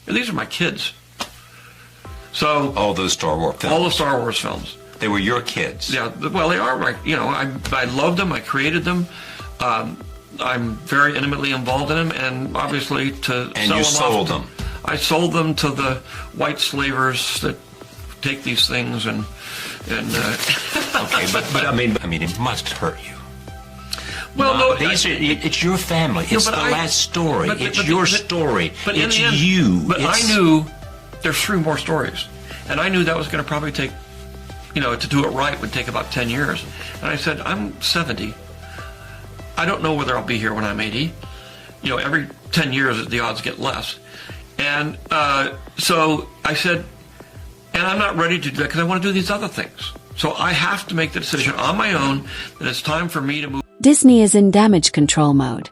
These are my kids. So all those Star Wars films. All the Star Wars films. They were your kids. Yeah, well, they are. I loved them. I created them. I'm very intimately involved in them, and obviously to and sell you them sold off, them. I sold them to the white slavers that take these things and. Okay, but I mean, it must hurt you. Well, no, it's your family. It's the last story. It's your story. But it's in the end, you. But I knew there's 3 more stories, and I knew that was going to probably take, to do it right would take about 10 years. And I said, I'm 70. I don't know whether I'll be here when I'm 80. Every 10 years the odds get less. And so I said, and I'm not ready to do that because I want to do these other things. So I have to make the decision on my own that it's time for me to move. Disney is in damage control mode,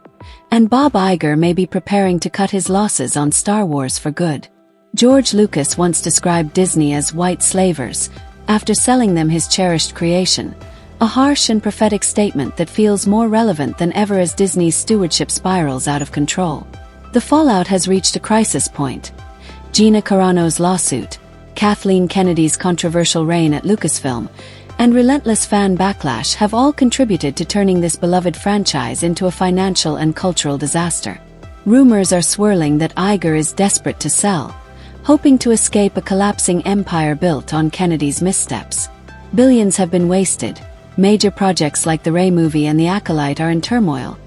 and Bob Iger may be preparing to cut his losses on Star Wars for good. George Lucas once described Disney as white slavers, after selling them his cherished creation, a harsh and prophetic statement that feels more relevant than ever as Disney's stewardship spirals out of control. The fallout has reached a crisis point. Gina Carano's lawsuit, Kathleen Kennedy's controversial reign at Lucasfilm, and relentless fan backlash have all contributed to turning this beloved franchise into a financial and cultural disaster. Rumors are swirling that Iger is desperate to sell, hoping to escape a collapsing empire built on Kennedy's missteps. Billions have been wasted, major projects like the Rey movie and The Acolyte are in turmoil,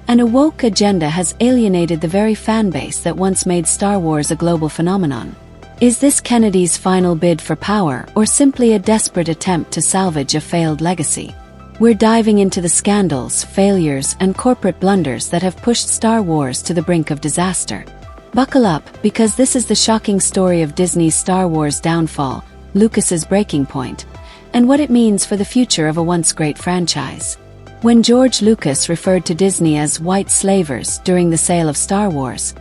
and a woke agenda has alienated the very fanbase that once made Star Wars a global phenomenon. Is this Kennedy's final bid for power, or simply a desperate attempt to salvage a failed legacy? We're diving into the scandals, failures, and corporate blunders that have pushed Star Wars to the brink of disaster. Buckle up, because this is the shocking story of Disney's Star Wars downfall, Lucas's breaking point, and what it means for the future of a once great franchise. When George Lucas referred to Disney as white slavers during the sale of Star Wars,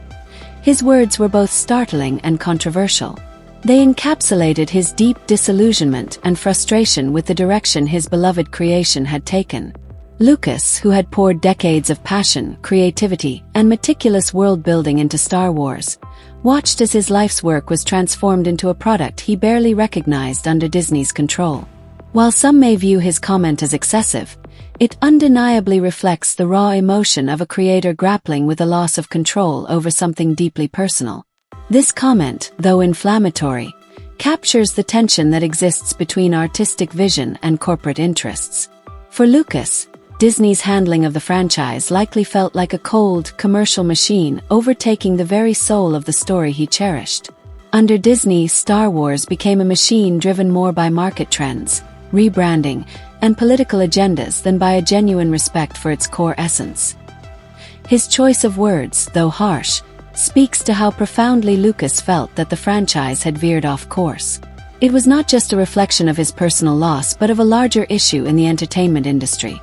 his words were both startling and controversial. They encapsulated his deep disillusionment and frustration with the direction his beloved creation had taken. Lucas, who had poured decades of passion, creativity, and meticulous world-building into Star Wars, watched as his life's work was transformed into a product he barely recognized under Disney's control. While some may view his comment as excessive, it undeniably reflects the raw emotion of a creator grappling with a loss of control over something deeply personal. This comment, though inflammatory, captures the tension that exists between artistic vision and corporate interests. For Lucas, Disney's handling of the franchise likely felt like a cold, commercial machine overtaking the very soul of the story he cherished. Under Disney, Star Wars became a machine driven more by market trends, rebranding, and political agendas than by a genuine respect for its core essence. His choice of words, though harsh, speaks to how profoundly Lucas felt that the franchise had veered off course. It was not just a reflection of his personal loss but of a larger issue in the entertainment industry,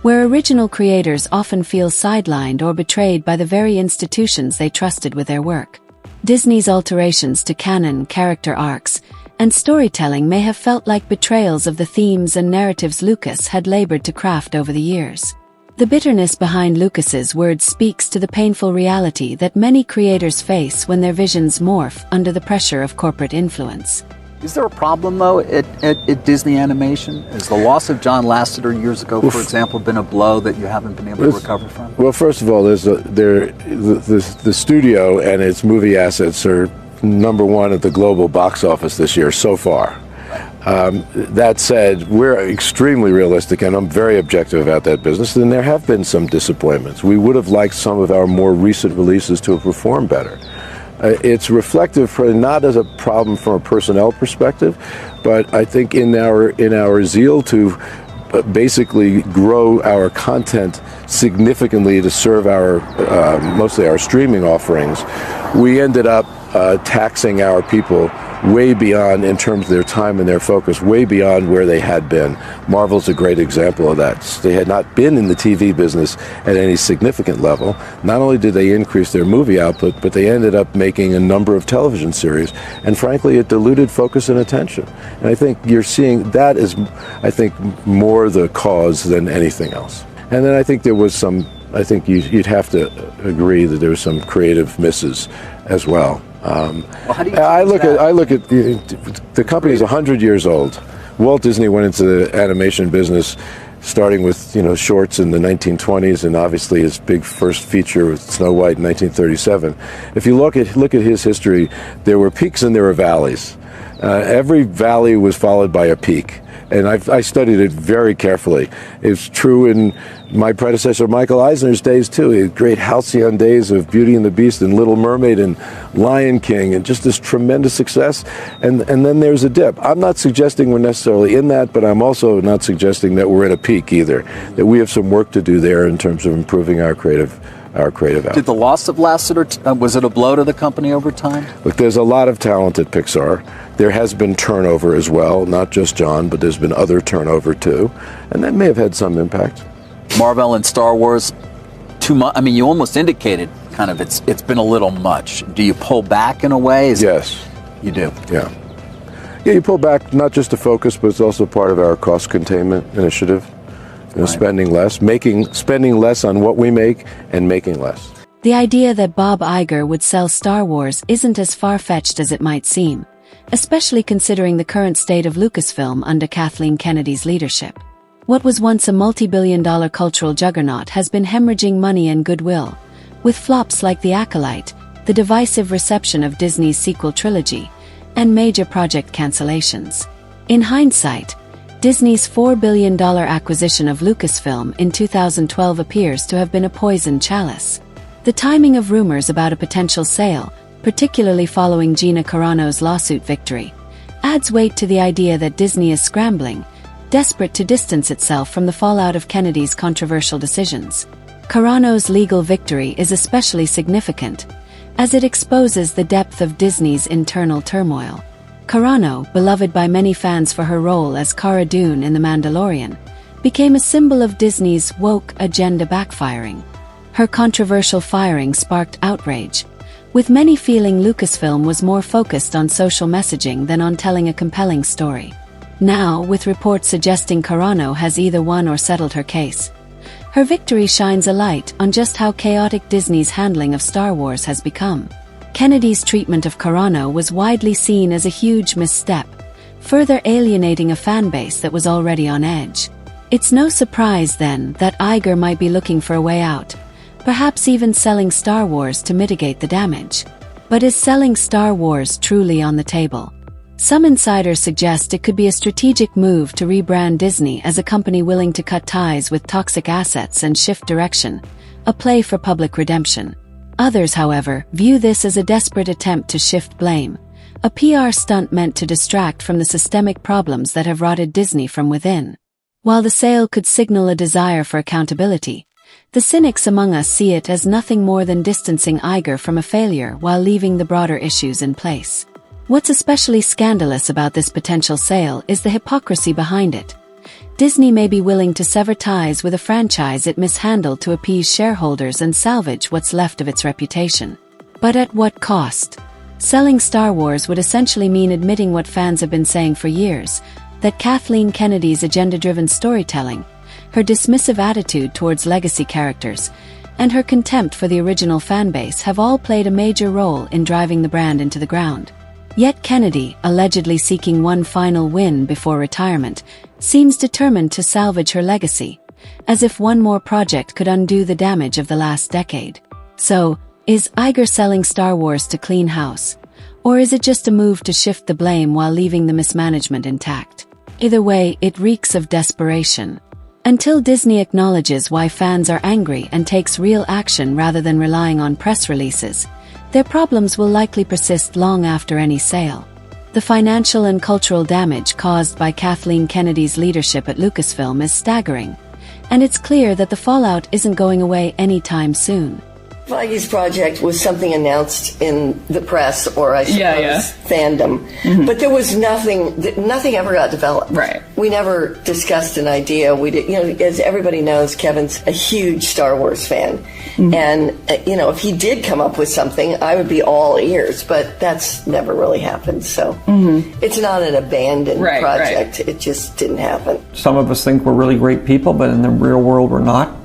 where original creators often feel sidelined or betrayed by the very institutions they trusted with their work. Disney's alterations to canon, character arcs, and storytelling may have felt like betrayals of the themes and narratives Lucas had labored to craft over the years. The bitterness behind Lucas's words speaks to the painful reality that many creators face when their visions morph under the pressure of corporate influence. Is there a problem, though, at Disney Animation? Has the loss of John Lasseter years ago, for example, been a blow that you haven't been able to recover from? Well, first of all, the studio and its movie assets are #1 at the global box office this year so far. That said, we're extremely realistic, and I'm very objective about that business, and there have been some disappointments. We would have liked some of our more recent releases to have performed better. It's reflective, not as a problem from a personnel perspective, but I think in our zeal to basically grow our content significantly to serve our mostly our streaming offerings, we ended up taxing our people way beyond, in terms of their time and their focus, way beyond where they had been. Marvel's a great example of that. They had not been in the TV business at any significant level. Not only did they increase their movie output, but they ended up making a number of television series, and frankly, it diluted focus and attention. And I think you're seeing that is, I think, more the cause than anything else. And then I think there was I think you'd have to agree that there were some creative misses as well. I look at the company is 100 years old. Walt Disney went into the animation business starting with shorts in the 1920s, and obviously his big first feature with Snow White in 1937. If you look at his history, there were peaks and there were valleys. Every valley was followed by a peak, and I studied it very carefully. It's true in my predecessor Michael Eisner's days too. He had great halcyon days of Beauty and the Beast and Little Mermaid and Lion King, and just this tremendous success. And then there's a dip. I'm not suggesting we're necessarily in that, but I'm also not suggesting that we're in a peak either. That we have some work to do there in terms of improving our creative output. Did the loss of Lasseter, was it a blow to the company over time? Look, there's a lot of talent at Pixar. There has been turnover as well, not just John, but there's been other turnover too, and that may have had some impact. Marvel and Star Wars, too much. I mean, you almost indicated kind of it's been a little much. Do you pull back in a way? Yes. You do? Yeah. Yeah, you pull back not just to focus, but it's also part of our cost containment initiative. Right. Spending less on what we make and making less. The idea that Bob Iger would sell Star Wars isn't as far-fetched as it might seem, especially considering the current state of Lucasfilm under Kathleen Kennedy's leadership. What was once a multi-billion-dollar cultural juggernaut has been hemorrhaging money and goodwill, with flops like The Acolyte, the divisive reception of Disney's sequel trilogy, and major project cancellations. In hindsight, Disney's $4 billion acquisition of Lucasfilm in 2012 appears to have been a poisoned chalice. The timing of rumors about a potential sale, particularly following Gina Carano's lawsuit victory, adds weight to the idea that Disney is scrambling, desperate to distance itself from the fallout of Kennedy's controversial decisions. Carano's legal victory is especially significant, as it exposes the depth of Disney's internal turmoil. Carano, beloved by many fans for her role as Cara Dune in The Mandalorian, became a symbol of Disney's woke agenda backfiring. Her controversial firing sparked outrage, with many feeling Lucasfilm was more focused on social messaging than on telling a compelling story. Now, with reports suggesting Carano has either won or settled her case, her victory shines a light on just how chaotic Disney's handling of Star Wars has become. Kennedy's treatment of Carano was widely seen as a huge misstep, further alienating a fan base that was already on edge. It's no surprise, then, that Iger might be looking for a way out, perhaps even selling Star Wars to mitigate the damage. But is selling Star Wars truly on the table? Some insiders suggest it could be a strategic move to rebrand Disney as a company willing to cut ties with toxic assets and shift direction, a play for public redemption. Others, however, view this as a desperate attempt to shift blame, a PR stunt meant to distract from the systemic problems that have rotted Disney from within. While the sale could signal a desire for accountability, the cynics among us see it as nothing more than distancing Iger from a failure while leaving the broader issues in place. What's especially scandalous about this potential sale is the hypocrisy behind it. Disney may be willing to sever ties with a franchise it mishandled to appease shareholders and salvage what's left of its reputation. But at what cost? Selling Star Wars would essentially mean admitting what fans have been saying for years, that Kathleen Kennedy's agenda-driven storytelling, her dismissive attitude towards legacy characters, and her contempt for the original fanbase have all played a major role in driving the brand into the ground. Yet Kennedy, allegedly seeking one final win before retirement, seems determined to salvage her legacy, as if one more project could undo the damage of the last decade. So, is Iger selling Star Wars to clean house? Or is it just a move to shift the blame while leaving the mismanagement intact? Either way, it reeks of desperation. Until Disney acknowledges why fans are angry and takes real action rather than relying on press releases, their problems will likely persist long after any sale. The financial and cultural damage caused by Kathleen Kennedy's leadership at Lucasfilm is staggering, and it's clear that the fallout isn't going away anytime soon. Feige's project was something announced in the press, or I suppose fandom, but there was nothing ever got developed. Right. We never discussed an idea. We did, as everybody knows, Kevin's a huge Star Wars fan, and if he did come up with something, I would be all ears. But that's never really happened. So it's not an abandoned project. It just didn't happen. Some of us think we're really great people, but in the real world, we're not.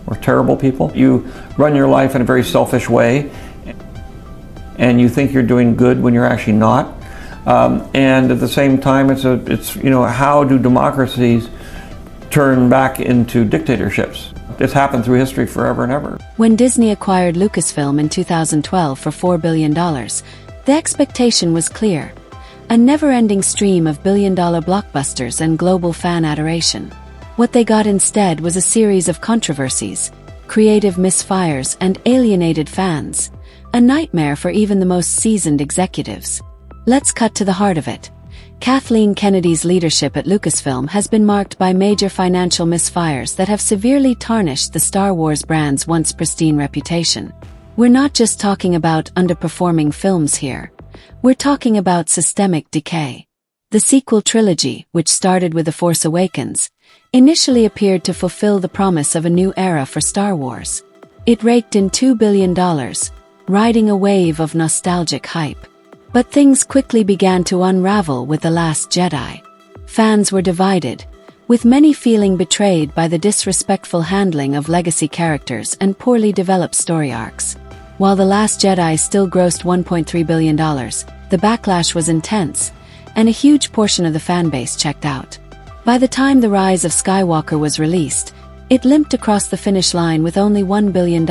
We're terrible people. You run your life in a very selfish way. and you think you're doing good when you're actually not. And at the same time, it's how do democracies turn back into dictatorships? It's happened through history forever and ever. When Disney acquired Lucasfilm in 2012 for $4 billion, the expectation was clear: a never-ending stream of billion-dollar blockbusters and global fan adoration. What they got instead was a series of controversies, creative misfires, and alienated fans, a nightmare for even the most seasoned executives. Let's cut to the heart of it. Kathleen Kennedy's leadership at Lucasfilm has been marked by major financial misfires that have severely tarnished the Star Wars brand's once pristine reputation. We're not just talking about underperforming films here. We're talking about systemic decay. The sequel trilogy, which started with The Force Awakens, initially appeared to fulfill the promise of a new era for Star Wars. It raked in $2 billion, riding a wave of nostalgic hype. But things quickly began to unravel with The Last Jedi. Fans were divided, with many feeling betrayed by the disrespectful handling of legacy characters and poorly developed story arcs. While The Last Jedi still grossed $1.3 billion, the backlash was intense, and a huge portion of the fanbase checked out. By the time The Rise of Skywalker was released, it limped across the finish line with only $1 billion.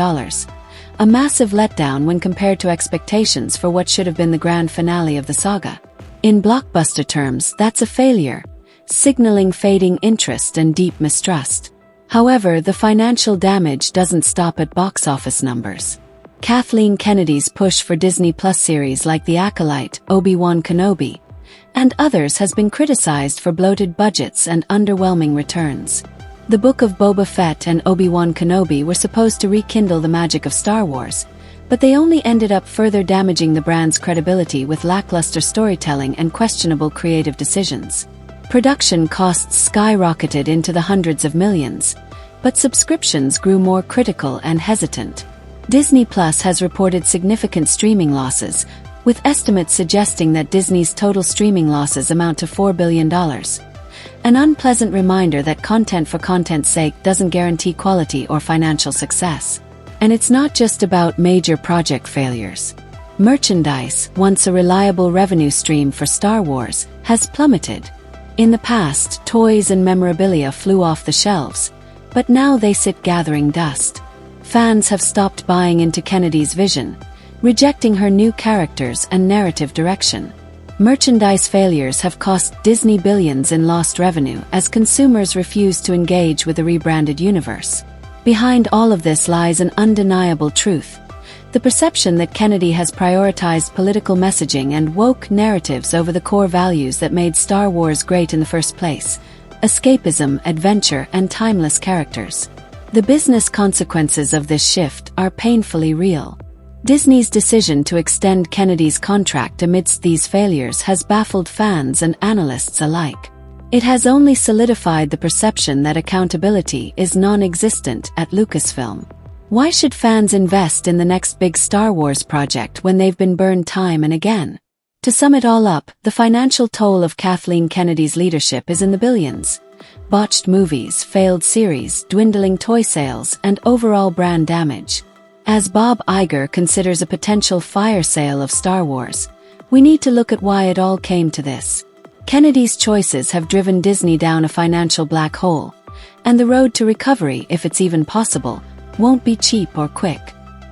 A massive letdown when compared to expectations for what should have been the grand finale of the saga. In blockbuster terms, that's a failure, signaling fading interest and deep mistrust. However, the financial damage doesn't stop at box office numbers. Kathleen Kennedy's push for Disney Plus series like The Acolyte, Obi-Wan Kenobi, and others has been criticized for bloated budgets and underwhelming returns. The Book of Boba Fett and Obi-Wan Kenobi were supposed to rekindle the magic of Star Wars, but they only ended up further damaging the brand's credibility with lackluster storytelling and questionable creative decisions. Production costs skyrocketed into the hundreds of millions, but subscriptions grew more critical and hesitant. Disney Plus has reported significant streaming losses, with estimates suggesting that Disney's total streaming losses amount to $4 billion. An unpleasant reminder that content for content's sake doesn't guarantee quality or financial success. And it's not just about major project failures. Merchandise, once a reliable revenue stream for Star Wars, has plummeted. In the past, toys and memorabilia flew off the shelves, but now they sit gathering dust. Fans have stopped buying into Kennedy's vision, rejecting her new characters and narrative direction. Merchandise failures have cost Disney billions in lost revenue as consumers refuse to engage with the rebranded universe. Behind all of this lies an undeniable truth: the perception that Kennedy has prioritized political messaging and woke narratives over the core values that made Star Wars great in the first place: escapism, adventure, and timeless characters. The business consequences of this shift are painfully real. Disney's decision to extend Kennedy's contract amidst these failures has baffled fans and analysts alike. It has only solidified the perception that accountability is non-existent at Lucasfilm. Why should fans invest in the next big Star Wars project when they've been burned time and again? To sum it all up, the financial toll of Kathleen Kennedy's leadership is in the billions. Botched movies, failed series, dwindling toy sales, and overall brand damage. As Bob Iger considers a potential fire sale of Star Wars, we need to look at why it all came to this. Kennedy's choices have driven Disney down a financial black hole, and the road to recovery, if it's even possible, won't be cheap or quick.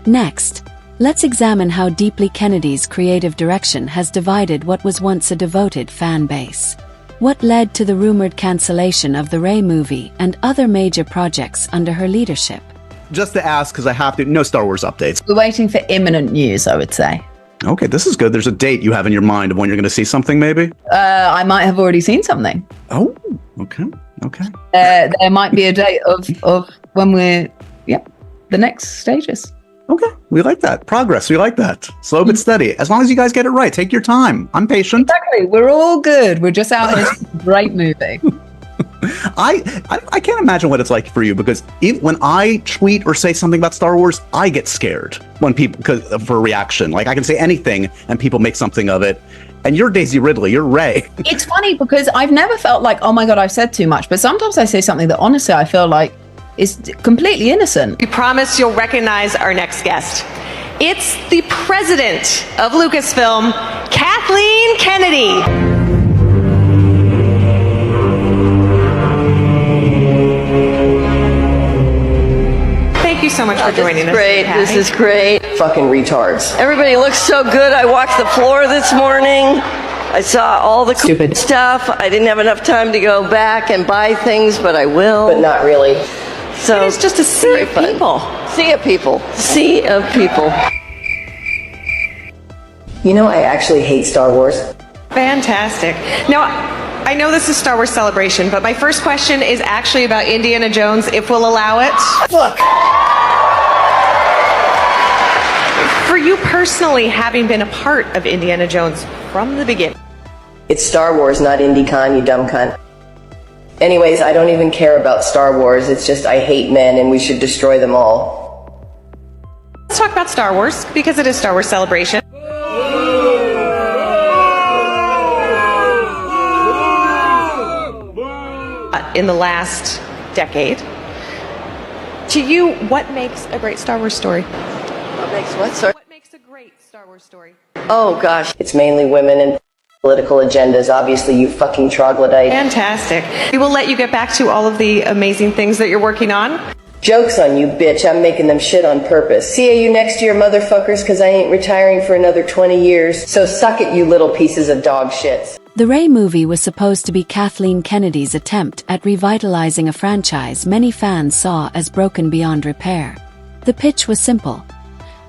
Next, let's examine how deeply Kennedy's creative direction has divided what was once a devoted fan base. What led to the rumored cancellation of the Rey movie and other major projects under her leadership? Just to ask, because I have to, no Star Wars updates. We're waiting for imminent news, I would say. Okay, this is good. There's a date you have in your mind of when you're going to see something, maybe? I might have already seen something. Oh, okay. There might be a date of when we're, the next stages. Okay, we like that. Progress, we like that. Slow but steady. As long as you guys get it right, take your time. I'm patient. Exactly, we're all good. We're just out here. Great movie. I can't imagine what it's like for you, because when I tweet or say something about Star Wars, I get scared when people, for a reaction. Like, I can say anything and people make something of it. And you're Daisy Ridley, you're Rey. It's funny because I've never felt like, oh my God, I've said too much. But sometimes I say something that honestly I feel like is completely innocent. We promise you'll recognize our next guest. It's the president of Lucasfilm, Kathleen Kennedy. Thank you so much for joining us. This is great. Fucking retards. Everybody looks so good. I walked the floor this morning. I saw all the stupid stuff. I didn't have enough time to go back and buy things, but I will. But not really. So it's just a sea of people. Sea of people. Sea of people. You know, I actually hate Star Wars. Fantastic. Now, I know this is Star Wars Celebration, but my first question is actually about Indiana Jones, if we'll allow it. Fuck. For you personally, having been a part of Indiana Jones from the beginning. It's Star Wars, not IndyCon, you dumb cunt. Anyways, I don't even care about Star Wars. It's just I hate men and we should destroy them all. Let's talk about Star Wars, because it is Star Wars Celebration. In the last decade. To you, what makes a great Star Wars story? What makes what, sir? What makes a great Star Wars story? Oh, gosh. It's mainly women and political agendas. Obviously, you fucking troglodyte. Fantastic. We will let you get back to all of the amazing things that you're working on. Joke's on you, bitch. I'm making them shit on purpose. See you next year, motherfuckers, because I ain't retiring for another 20 years. So suck it, you little pieces of dog shits. The Rey movie was supposed to be Kathleen Kennedy's attempt at revitalizing a franchise many fans saw as broken beyond repair. The pitch was simple.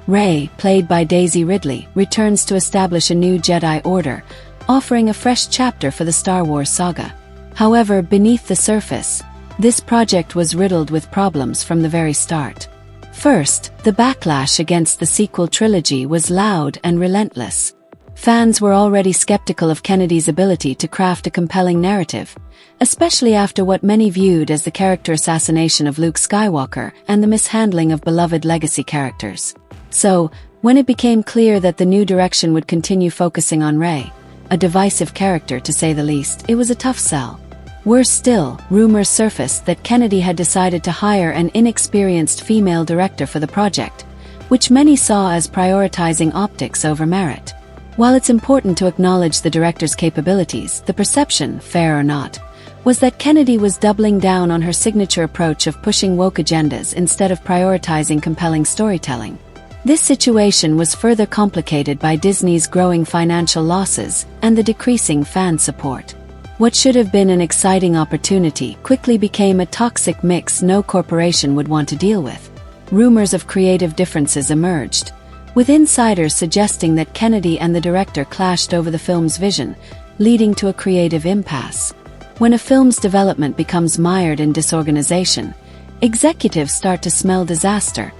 Rey, played by Daisy Ridley, returns to establish a new Jedi Order, offering a fresh chapter for the Star Wars saga. However, beneath the surface, this project was riddled with problems from the very start. First, the backlash against the sequel trilogy was loud and relentless. Fans were already skeptical of Kennedy's ability to craft a compelling narrative, especially after what many viewed as the character assassination of Luke Skywalker and the mishandling of beloved legacy characters. So, when it became clear that the new direction would continue focusing on Rey, a divisive character to say the least, it was a tough sell. Worse still, rumors surfaced that Kennedy had decided to hire an inexperienced female director for the project, which many saw as prioritizing optics over merit. While it's important to acknowledge the director's capabilities, the perception, fair or not, was that Kennedy was doubling down on her signature approach of pushing woke agendas instead of prioritizing compelling storytelling. This situation was further complicated by Disney's growing financial losses and the decreasing fan support. What should have been an exciting opportunity quickly became a toxic mix no corporation would want to deal with. Rumors of creative differences emerged, with insiders suggesting that Kennedy and the director clashed over the film's vision, leading to a creative impasse. When a film's development becomes mired in disorganization, executives start to smell disaster,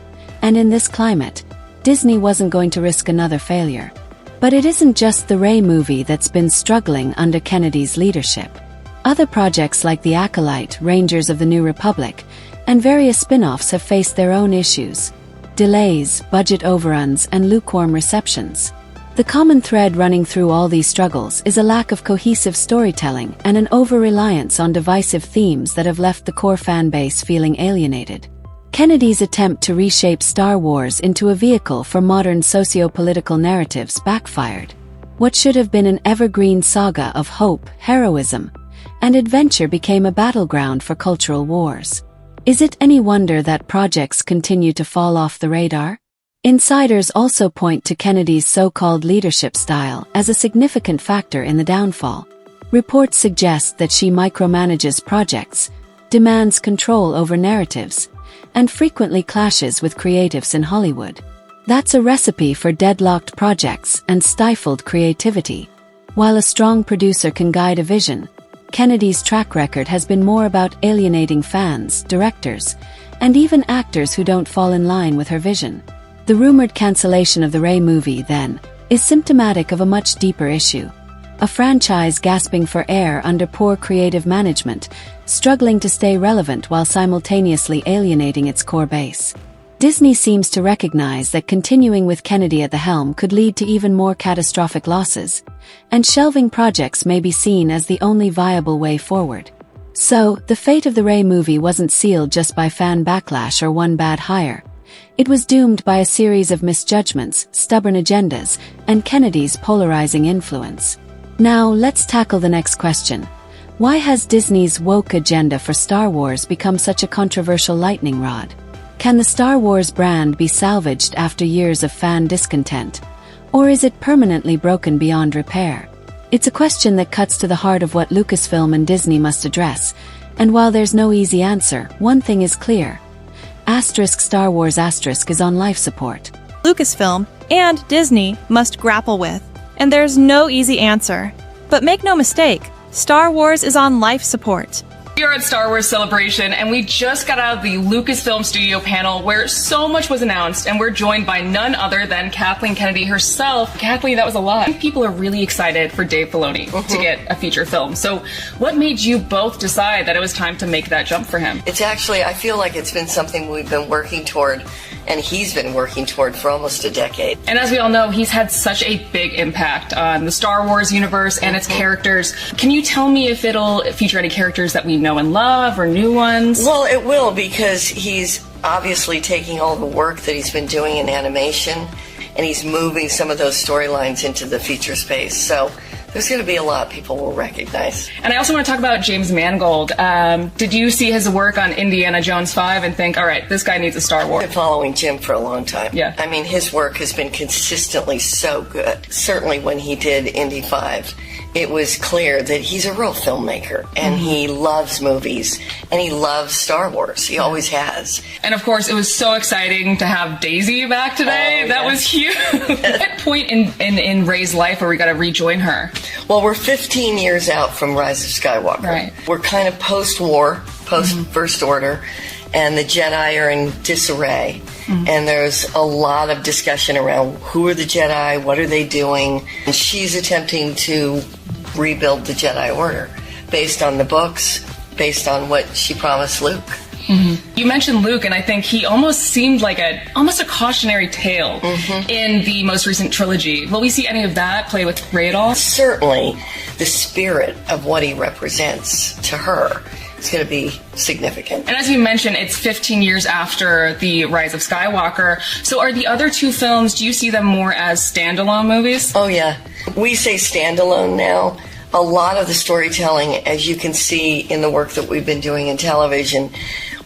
and in this climate, Disney wasn't going to risk another failure. But it isn't just the Rey movie that's been struggling under Kennedy's leadership. Other projects like The Acolyte, Rangers of the New Republic, and various spin-offs have faced their own issues. Delays, budget overruns, and lukewarm receptions. The common thread running through all these struggles is a lack of cohesive storytelling and an over-reliance on divisive themes that have left the core fan base feeling alienated. Kennedy's attempt to reshape Star Wars into a vehicle for modern socio-political narratives backfired. What should have been an evergreen saga of hope, heroism, and adventure became a battleground for cultural wars. Is it any wonder that projects continue to fall off the radar? Insiders also point to Kennedy's so-called leadership style as a significant factor in the downfall. Reports suggest that she micromanages projects, demands control over narratives, and frequently clashes with creatives in Hollywood. That's a recipe for deadlocked projects and stifled creativity. While a strong producer can guide a vision, Kennedy's track record has been more about alienating fans, directors, and even actors who don't fall in line with her vision. The rumored cancellation of the Rey movie, then, is symptomatic of a much deeper issue. A franchise gasping for air under poor creative management, struggling to stay relevant while simultaneously alienating its core base. Disney seems to recognize that continuing with Kennedy at the helm could lead to even more catastrophic losses, and shelving projects may be seen as the only viable way forward. So, the fate of the Rey movie wasn't sealed just by fan backlash or one bad hire. It was doomed by a series of misjudgments, stubborn agendas, and Kennedy's polarizing influence. Now, let's tackle the next question. Why has Disney's woke agenda for Star Wars become such a controversial lightning rod? Can the Star Wars brand be salvaged after years of fan discontent? Or is it permanently broken beyond repair? It's a question that cuts to the heart of what Lucasfilm and Disney must address, and while there's no easy answer, one thing is clear. Star Wars is on life support. Lucasfilm and Disney must grapple with, and there's no easy answer. But make no mistake, Star Wars is on life support. We are at Star Wars Celebration, and we just got out of the Lucasfilm studio panel where so much was announced, and we're joined by none other than Kathleen Kennedy herself. Kathleen, that was a lot. I think people are really excited for Dave Filoni to get a feature film. So what made you both decide that it was time to make that jump for him? It's actually, I feel like it's been something we've been working toward, and he's been working toward for almost a decade. And as we all know, he's had such a big impact on the Star Wars universe and its characters. Can you tell me if it'll feature any characters that we know and love or new ones? Well, it will, because he's obviously taking all the work that he's been doing in animation, and he's moving some of those storylines into the feature space. So there's going to be a lot people will recognize. And I also want to talk about James Mangold. Did you see his work on Indiana Jones 5 and think, all right, this guy needs a Star Wars? I've been following Jim for a long time. Yeah. I mean, his work has been consistently so good. Certainly when he did Indy 5, it was clear that he's a real filmmaker, and he loves movies, and he loves Star Wars. He always has. And of course, it was so exciting to have Daisy back today. That was huge. What point in Rey's life where we got to rejoin her? Well, we're 15 years out from Rise of Skywalker. Right. We're kind of post-war, post-First Order, and the Jedi are in disarray. And there's a lot of discussion around who are the Jedi, what are they doing, and she's attempting to rebuild the Jedi Order based on the books, based on what she promised Luke. You mentioned Luke, and I think he almost seemed like almost a cautionary tale in the most recent trilogy. Will we see any of that play with Rey at all? Certainly, the spirit of what he represents to her is going to be significant. And as you mentioned, it's 15 years after the Rise of Skywalker. So are the other two films, do you see them more as standalone movies? Oh, yeah. We say standalone now. A lot of the storytelling, as you can see in the work that we've been doing in television,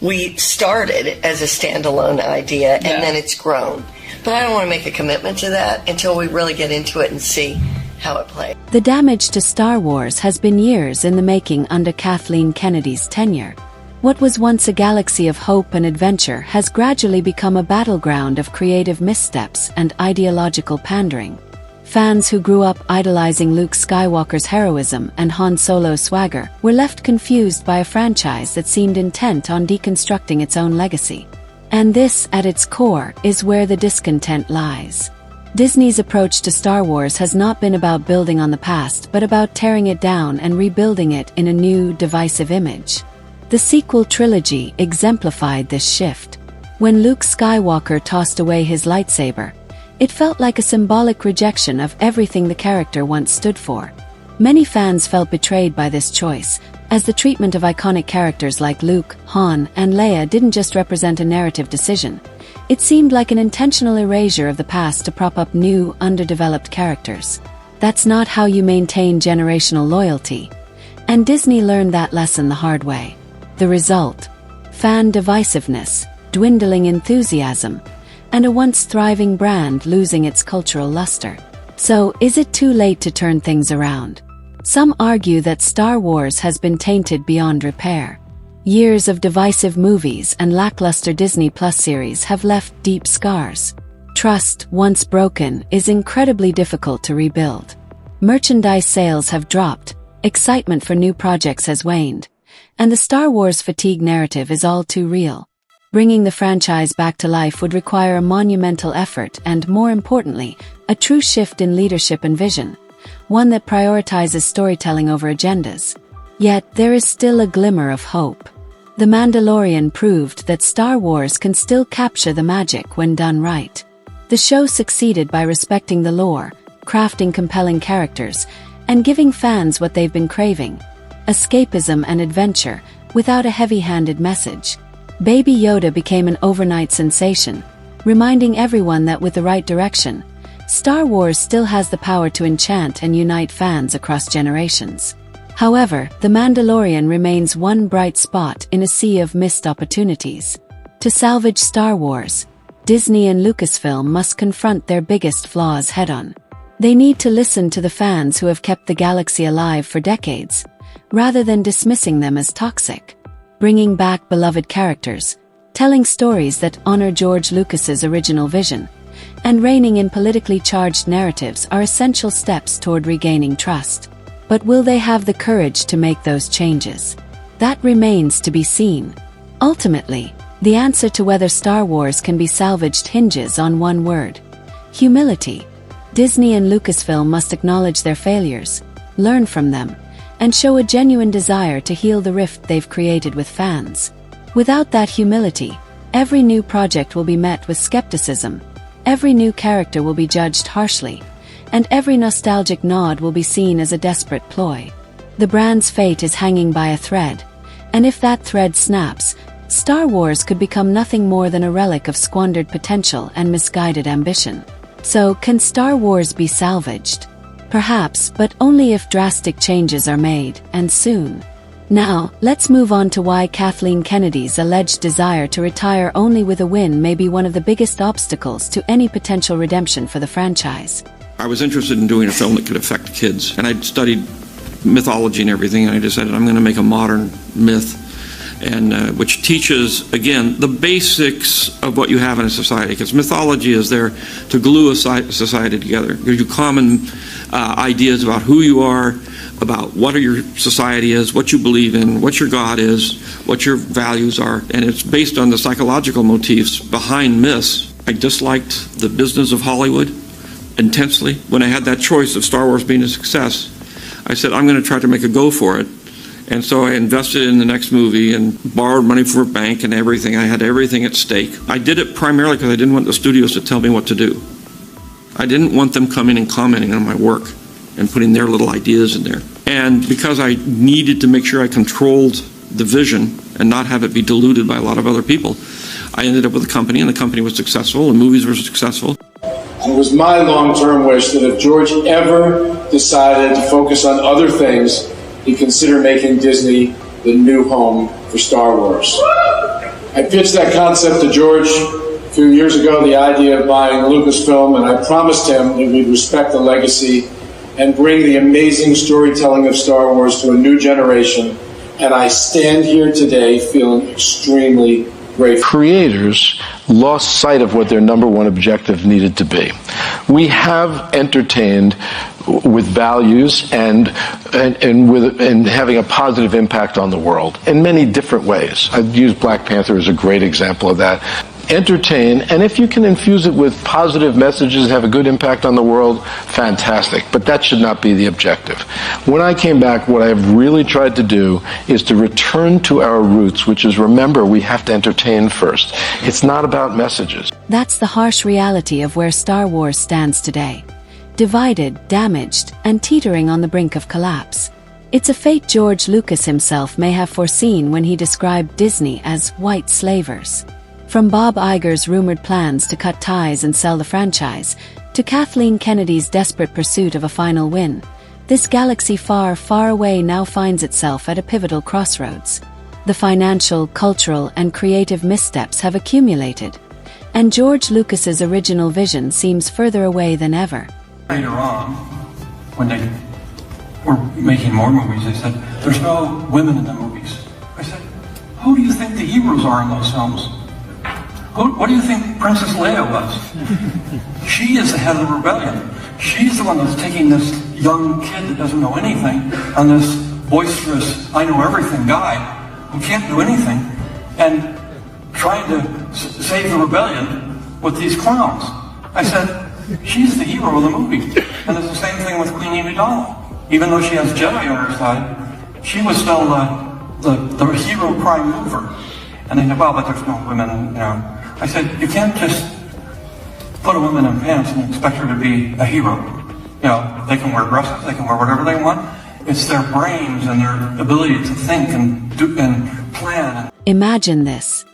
we started as a standalone idea, and then it's grown. But I don't want to make a commitment to that until we really get into it and see how it plays. The damage to Star Wars has been years in the making under Kathleen Kennedy's tenure. What was once a galaxy of hope and adventure has gradually become a battleground of creative missteps and ideological pandering. Fans who grew up idolizing Luke Skywalker's heroism and Han Solo's swagger were left confused by a franchise that seemed intent on deconstructing its own legacy. And this, at its core, is where the discontent lies. Disney's approach to Star Wars has not been about building on the past, but about tearing it down and rebuilding it in a new, divisive image. The sequel trilogy exemplified this shift. When Luke Skywalker tossed away his lightsaber, it felt like a symbolic rejection of everything the character once stood for. Many fans felt betrayed by this choice, as the treatment of iconic characters like Luke, Han, and Leia didn't just represent a narrative decision. It seemed like an intentional erasure of the past to prop up new, underdeveloped characters. That's not how you maintain generational loyalty. And Disney learned that lesson the hard way. The result? Fan divisiveness, dwindling enthusiasm, and a once thriving brand losing its cultural luster. So, is it too late to turn things around? Some argue that Star Wars has been tainted beyond repair. Years of divisive movies and lackluster Disney Plus series have left deep scars. Trust, once broken, is incredibly difficult to rebuild. Merchandise sales have dropped, excitement for new projects has waned, and the Star Wars fatigue narrative is all too real. Bringing the franchise back to life would require a monumental effort and, more importantly, a true shift in leadership and vision, one that prioritizes storytelling over agendas. Yet, there is still a glimmer of hope. The Mandalorian proved that Star Wars can still capture the magic when done right. The show succeeded by respecting the lore, crafting compelling characters, and giving fans what they've been craving: escapism and adventure, without a heavy-handed message. Baby Yoda became an overnight sensation, reminding everyone that with the right direction, Star Wars still has the power to enchant and unite fans across generations. However, The Mandalorian remains one bright spot in a sea of missed opportunities. To salvage Star Wars, Disney and Lucasfilm must confront their biggest flaws head-on. They need to listen to the fans who have kept the galaxy alive for decades, rather than dismissing them as toxic. Bringing back beloved characters, telling stories that honor George Lucas's original vision, and reining in politically charged narratives are essential steps toward regaining trust. But will they have the courage to make those changes? That remains to be seen. Ultimately, the answer to whether Star Wars can be salvaged hinges on one word: humility. Disney and Lucasfilm must acknowledge their failures, learn from them, and show a genuine desire to heal the rift they've created with fans. Without that humility, every new project will be met with skepticism, every new character will be judged harshly, and every nostalgic nod will be seen as a desperate ploy. The brand's fate is hanging by a thread, and if that thread snaps, Star Wars could become nothing more than a relic of squandered potential and misguided ambition. So, can Star Wars be salvaged? Perhaps, but only if drastic changes are made, and soon. Now, let's move on to why Kathleen Kennedy's alleged desire to retire only with a win may be one of the biggest obstacles to any potential redemption for the franchise. I was interested in doing a film that could affect kids, and I'd studied mythology and everything, and I decided I'm going to make a modern myth, and which teaches, again, the basics of what you have in a society, because mythology is there to glue a society together. It gives you common ideas about who you are, about what your society is, what you believe in, what your God is, what your values are, and it's based on the psychological motifs behind myths. I disliked the business of Hollywood intensely. When I had that choice of Star Wars being a success, I said, I'm going to try to make a go for it. And so I invested in the next movie and borrowed money from a bank and everything. I had everything at stake. I did it primarily because I didn't want the studios to tell me what to do. I didn't want them coming and commenting on my work and putting their little ideas in there. And because I needed to make sure I controlled the vision and not have it be diluted by a lot of other people, I ended up with a company, and the company was successful, and movies were successful. It was my long-term wish that if George ever decided to focus on other things, he'd consider making Disney the new home for Star Wars. I pitched that concept to George a few years ago, the idea of buying Lucasfilm, and I promised him that we'd respect the legacy and bring the amazing storytelling of Star Wars to a new generation. And I stand here today feeling extremely grateful. Creators lost sight of what their number one objective needed to be. We have entertained with values and having a positive impact on the world in many different ways. I'd use Black Panther as a great example of that. Entertain, and if you can infuse it with positive messages, have a good impact on the world, fantastic. But that should not be the objective. When I came back, what I've really tried to do is to return to our roots, which is, remember, we have to entertain first. It's not about messages. That's the harsh reality of where Star Wars stands today. Divided, damaged, and teetering on the brink of collapse. It's a fate George Lucas himself may have foreseen when he described Disney as white slavers. From Bob Iger's rumored plans to cut ties and sell the franchise, to Kathleen Kennedy's desperate pursuit of a final win, this galaxy far, far away now finds itself at a pivotal crossroads. The financial, cultural, and creative missteps have accumulated, and George Lucas's original vision seems further away than ever. Later on, when they were making more movies, they said, there's no women in the movies. I said, who do you think the heroes are in those films? What do you think Princess Leia was? She is the head of the rebellion. She's the one that's taking this young kid that doesn't know anything on this boisterous, I-know-everything guy who can't do anything and trying to save the rebellion with these clowns. I said, she's the hero of the movie. And it's the same thing with Queen Amidala. Even though she has Jedi on her side, she was still the hero prime mover. And they said, well, but there's no women, you know. I said, you can't just put a woman in pants and expect her to be a hero. You know, they can wear dresses, they can wear whatever they want. It's their brains and their ability to think and do and plan. Imagine this.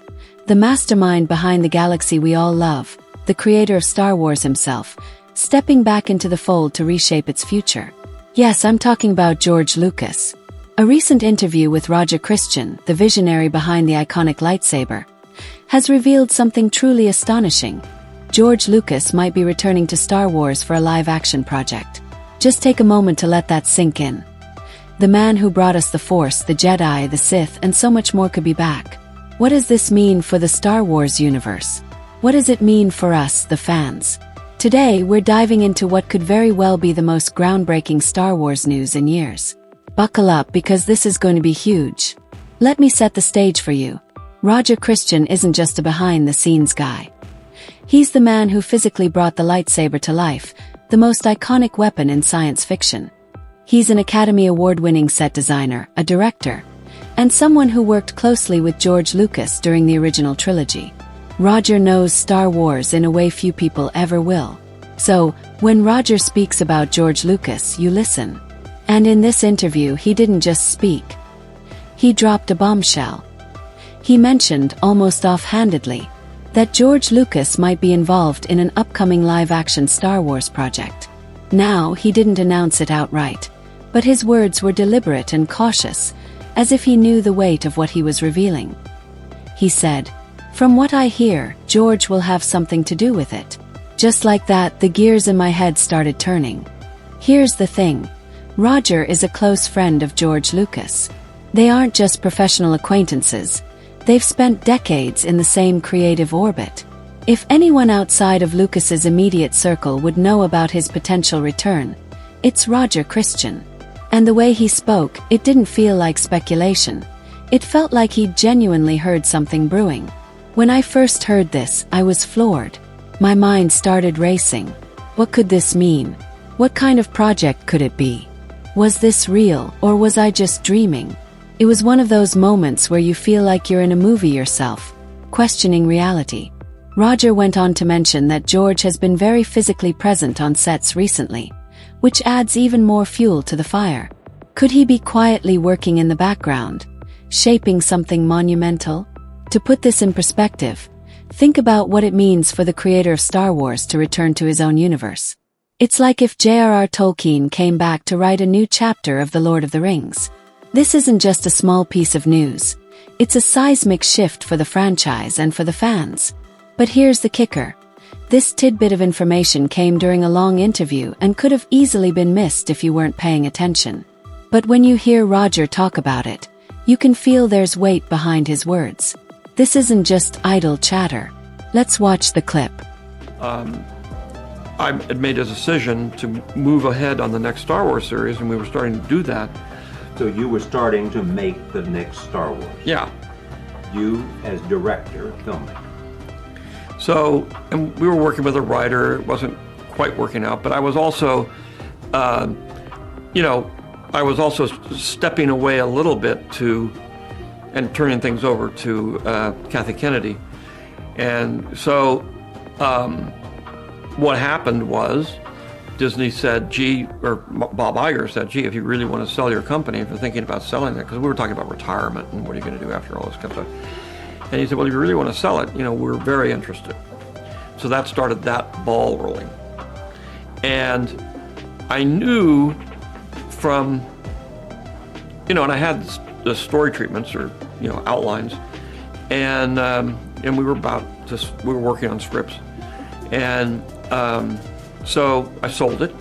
The mastermind behind the galaxy we all love, the creator of Star Wars himself, stepping back into the fold to reshape its future. Yes, I'm talking about George Lucas. A recent interview with Roger Christian, the visionary behind the iconic lightsaber, has revealed something truly astonishing. George Lucas might be returning to Star Wars for a live-action project. Just take a moment to let that sink in. The man who brought us the Force, the Jedi, the Sith, and so much more could be back. What does this mean for the Star Wars universe? What does it mean for us, the fans? Today, we're diving into what could very well be the most groundbreaking Star Wars news in years. Buckle up because this is going to be huge. Let me set the stage for you. Roger Christian isn't just a behind-the-scenes guy. He's the man who physically brought the lightsaber to life, the most iconic weapon in science fiction. He's an Academy Award-winning set designer, a director, and someone who worked closely with George Lucas during the original trilogy. Roger knows Star Wars in a way few people ever will. So, when Roger speaks about George Lucas, you listen. And in this interview, he didn't just speak. He dropped a bombshell. He mentioned, almost offhandedly, that George Lucas might be involved in an upcoming live-action Star Wars project. Now, he didn't announce it outright, but his words were deliberate and cautious, as if he knew the weight of what he was revealing. He said, "From what I hear, George will have something to do with it." Just like that, the gears in my head started turning. Here's the thing. Roger is a close friend of George Lucas. They aren't just professional acquaintances. They've spent decades in the same creative orbit. If anyone outside of Lucas's immediate circle would know about his potential return, it's Roger Christian. And the way he spoke, it didn't feel like speculation. It felt like he'd genuinely heard something brewing. When I first heard this, I was floored. My mind started racing. What could this mean? What kind of project could it be? Was this real, or was I just dreaming? It was one of those moments where you feel like you're in a movie yourself, questioning reality. Roger went on to mention that George has been very physically present on sets recently, which adds even more fuel to the fire. Could he be quietly working in the background, shaping something monumental? To put this in perspective, think about what it means for the creator of Star Wars to return to his own universe. It's like if J.R.R. Tolkien came back to write a new chapter of The Lord of the Rings. This isn't just a small piece of news. It's a seismic shift for the franchise and for the fans. But here's the kicker. This tidbit of information came during a long interview and could have easily been missed if you weren't paying attention. But when you hear Roger talk about it, you can feel there's weight behind his words. This isn't just idle chatter. Let's watch the clip. I had made a decision to move ahead on the next Star Wars series, and we were starting to do that. So you were starting to make the next Star Wars? Yeah. You as director, filmmaker. So, and we were working with a writer. It wasn't quite working out, but I was also, I was also stepping away a little bit and turning things over to Kathy Kennedy. And so what happened was Disney said, Bob Iger said, if you really want to sell your company, if you're thinking about selling it, because we were talking about retirement and what are you going to do after all this kind of stuff. And he said, well, if you really want to sell it, we're very interested. So that started that ball rolling. And I knew from, and I had the story treatments or, outlines, and we were we were working on scripts. And so I sold it.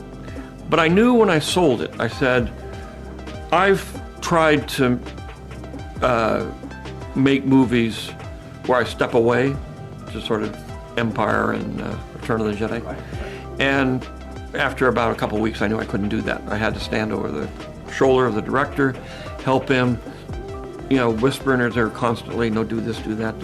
But I knew when I sold it, I said, I've tried to make movies where I step away, just sort of Empire and Return of the Jedi. Right. And after about a couple of weeks, I knew I couldn't do that. I had to stand over the shoulder of the director, help him, whisper in his ear constantly, no, do this, do that,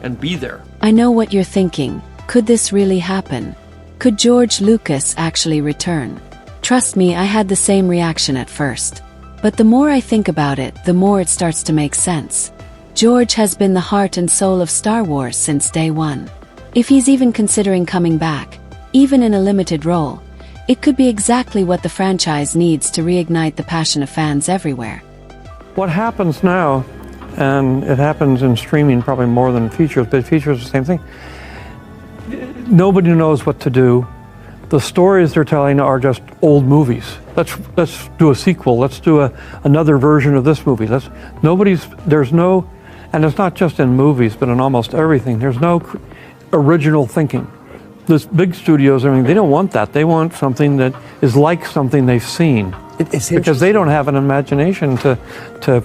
and be there. I know what you're thinking. Could this really happen? Could George Lucas actually return? Trust me, I had the same reaction at first. But the more I think about it, the more it starts to make sense. George has been the heart and soul of Star Wars since day one. If he's even considering coming back, even in a limited role, it could be exactly what the franchise needs to reignite the passion of fans everywhere. What happens now, and it happens in streaming probably more than features, but features the same thing. nobody knows what to do. The stories they're telling are just old movies. Let's do a sequel. Let's do another version of this movie. There's no, and it's not just in movies, but in almost everything. There's no original thinking. These big studios, I mean, they don't want that. They want something that is like something they've seen, because they don't have an imagination to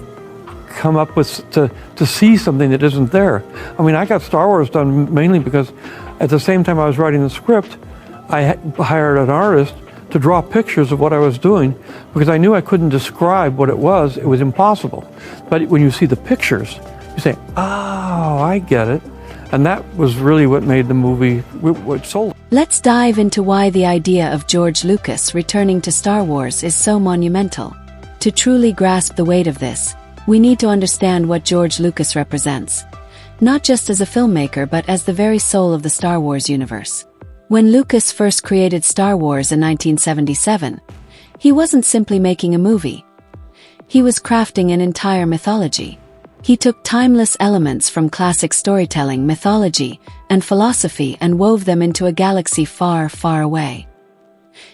come up with, to see something that isn't there. I mean, I got Star Wars done mainly because at the same time I was writing the script, I hired an artist to draw pictures of what I was doing, because I knew I couldn't describe what it was. It was impossible. But when you see the pictures, you say, oh, I get it. And that was really what made the movie, what sold it. Let's dive into why the idea of George Lucas returning to Star Wars is so monumental. To truly grasp the weight of this, we need to understand what George Lucas represents, not just as a filmmaker but as the very soul of the Star Wars universe. When Lucas first created Star Wars in 1977, he wasn't simply making a movie. He was crafting an entire mythology. He took timeless elements from classic storytelling, mythology, and philosophy and wove them into a galaxy far, far away.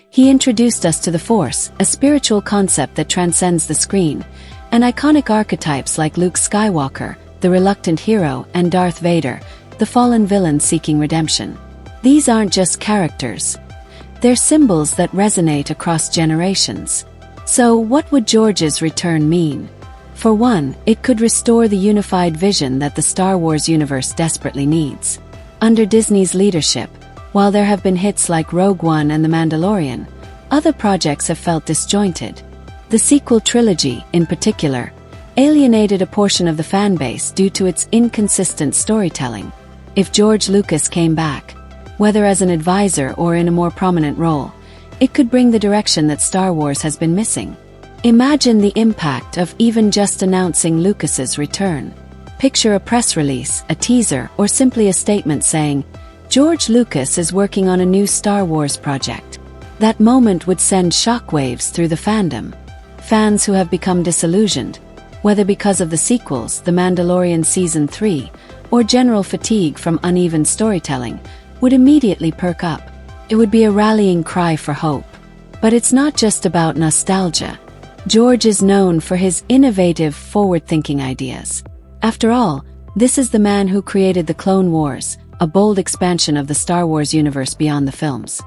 He introduced us to the Force, a spiritual concept that transcends the screen, and iconic archetypes like Luke Skywalker, the reluctant hero, and Darth Vader, the fallen villain seeking redemption. These aren't just characters. They're symbols that resonate across generations. So what would George's return mean? For one, it could restore the unified vision that the Star Wars universe desperately needs. Under Disney's leadership, while there have been hits like Rogue One and The Mandalorian, other projects have felt disjointed. The sequel trilogy, in particular, alienated a portion of the fanbase due to its inconsistent storytelling. If George Lucas came back, whether as an advisor or in a more prominent role, it could bring the direction that Star Wars has been missing. Imagine the impact of even just announcing Lucas's return. Picture a press release, a teaser, or simply a statement saying, George Lucas is working on a new Star Wars project. That moment would send shockwaves through the fandom. Fans who have become disillusioned, whether because of the sequels, The Mandalorian Season 3, or general fatigue from uneven storytelling, would immediately perk up. It would be a rallying cry for hope. But it's not just about nostalgia. George is known for his innovative, forward-thinking ideas. After all, this is the man who created the Clone Wars, a bold expansion of the Star Wars universe beyond the films.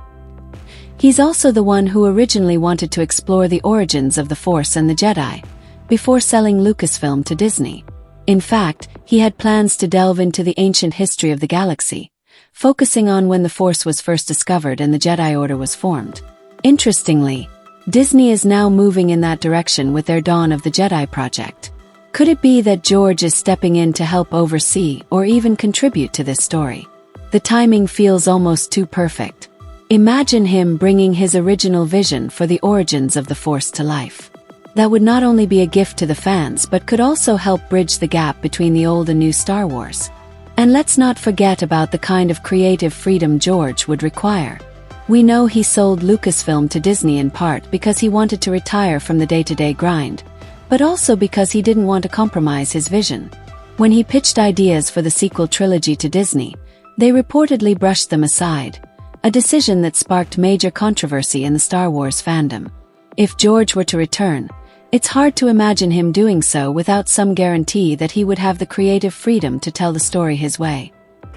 He's also the one who originally wanted to explore the origins of the Force and the Jedi, before selling Lucasfilm to Disney. In fact, he had plans to delve into the ancient history of the galaxy, focusing on when the Force was first discovered and the Jedi Order was formed. Interestingly, Disney is now moving in that direction with their Dawn of the Jedi project. Could it be that George is stepping in to help oversee or even contribute to this story? The timing feels almost too perfect. Imagine him bringing his original vision for the origins of the Force to life. That would not only be a gift to the fans but could also help bridge the gap between the old and new Star Wars. And let's not forget about the kind of creative freedom George would require. We know he sold Lucasfilm to Disney in part because he wanted to retire from the day-to-day grind, but also because he didn't want to compromise his vision. When he pitched ideas for the sequel trilogy to Disney, they reportedly brushed them aside, a decision that sparked major controversy in the Star Wars fandom. If George were to return, it's hard to imagine him doing so without some guarantee that he would have the creative freedom to tell the story his way.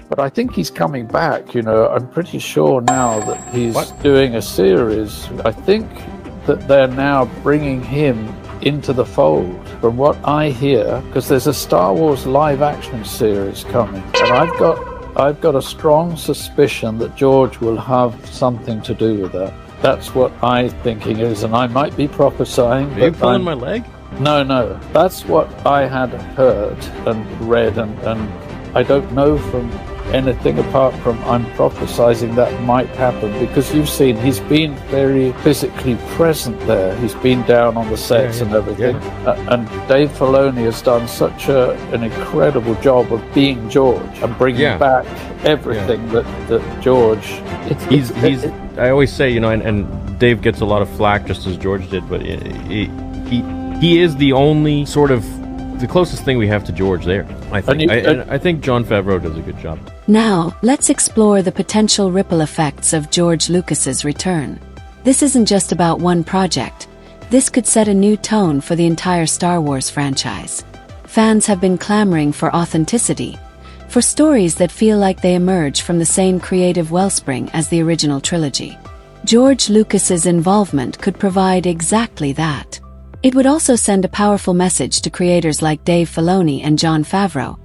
But I think he's coming back, you know. I'm pretty sure now that he's doing a series. I think that they're now bringing him into the fold, from what I hear, because there's a Star Wars live-action series coming, and I've got a strong suspicion that George will have something to do with that. That's what I'm thinking is, and I might be prophesying. Are you pulling my leg? No. That's what I had heard and read, and I don't know from anything apart from I'm prophesizing that might happen, because you've seen he's been very physically present there. He's been down on the sets and everything. And Dave Filoni has done such an incredible job of being George and bringing back everything that George... He's I always say, you know, and Dave gets a lot of flack just as George did, but he is the only sort of the closest thing we have to George there. I think Jon Favreau does a good job. Now, let's explore the potential ripple effects of George Lucas's return. This isn't just about one project. This could set a new tone for the entire Star Wars franchise. Fans have been clamoring for authenticity, for stories that feel like they emerge from the same creative wellspring as the original trilogy. George Lucas's involvement could provide exactly that. It would also send a powerful message to creators like Dave Filoni and Jon Favreau.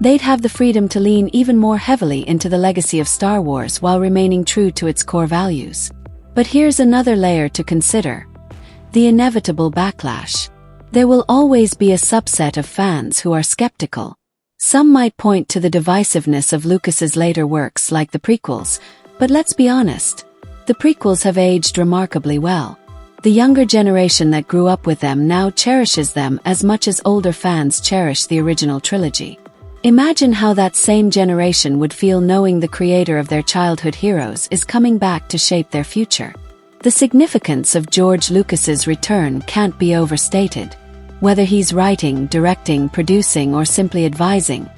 They'd have the freedom to lean even more heavily into the legacy of Star Wars while remaining true to its core values. But here's another layer to consider: the inevitable backlash. There will always be a subset of fans who are skeptical. Some might point to the divisiveness of Lucas's later works like the prequels, but let's be honest, the prequels have aged remarkably well. The younger generation that grew up with them now cherishes them as much as older fans cherish the original trilogy. Imagine how that same generation would feel knowing the creator of their childhood heroes is coming back to shape their future. The significance of George Lucas's return can't be overstated. Whether he's writing, directing, producing, or simply advising,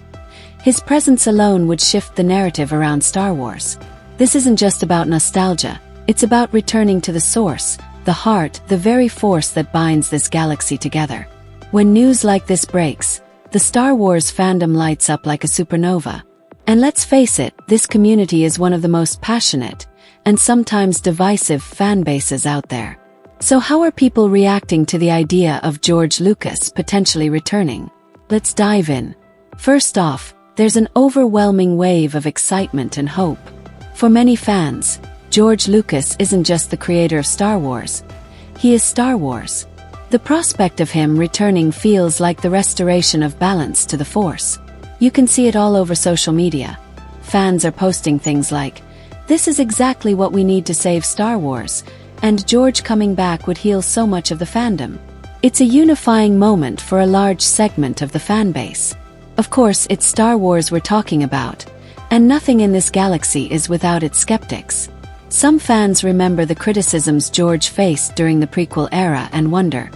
his presence alone would shift the narrative around Star Wars. This isn't just about nostalgia, it's about returning to the source, the heart, the very force that binds this galaxy together. When news like this breaks, the Star Wars fandom lights up like a supernova. And let's face it, this community is one of the most passionate and sometimes divisive fan bases out there. So how are people reacting to the idea of George Lucas potentially returning? Let's dive in. First off, there's an overwhelming wave of excitement and hope. For many fans, George Lucas isn't just the creator of Star Wars. He is Star Wars. The prospect of him returning feels like the restoration of balance to the Force. You can see it all over social media. Fans are posting things like, "This is exactly what we need to save Star Wars," and "George coming back would heal so much of the fandom." It's a unifying moment for a large segment of the fan base. Of course, it's Star Wars we're talking about, and nothing in this galaxy is without its skeptics. Some fans remember the criticisms George faced during the prequel era and wonder,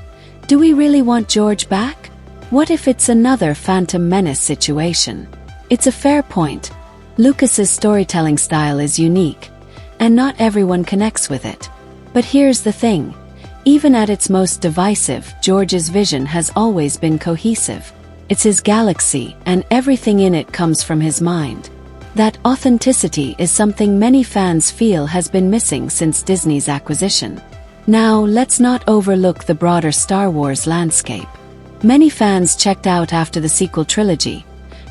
do we really want George back? What if it's another Phantom Menace situation? It's a fair point. Lucas's storytelling style is unique, and not everyone connects with it. But here's the thing. Even at its most divisive, George's vision has always been cohesive. It's his galaxy, and everything in it comes from his mind. That authenticity is something many fans feel has been missing since Disney's acquisition. Now, let's not overlook the broader Star Wars landscape. Many fans checked out after the sequel trilogy,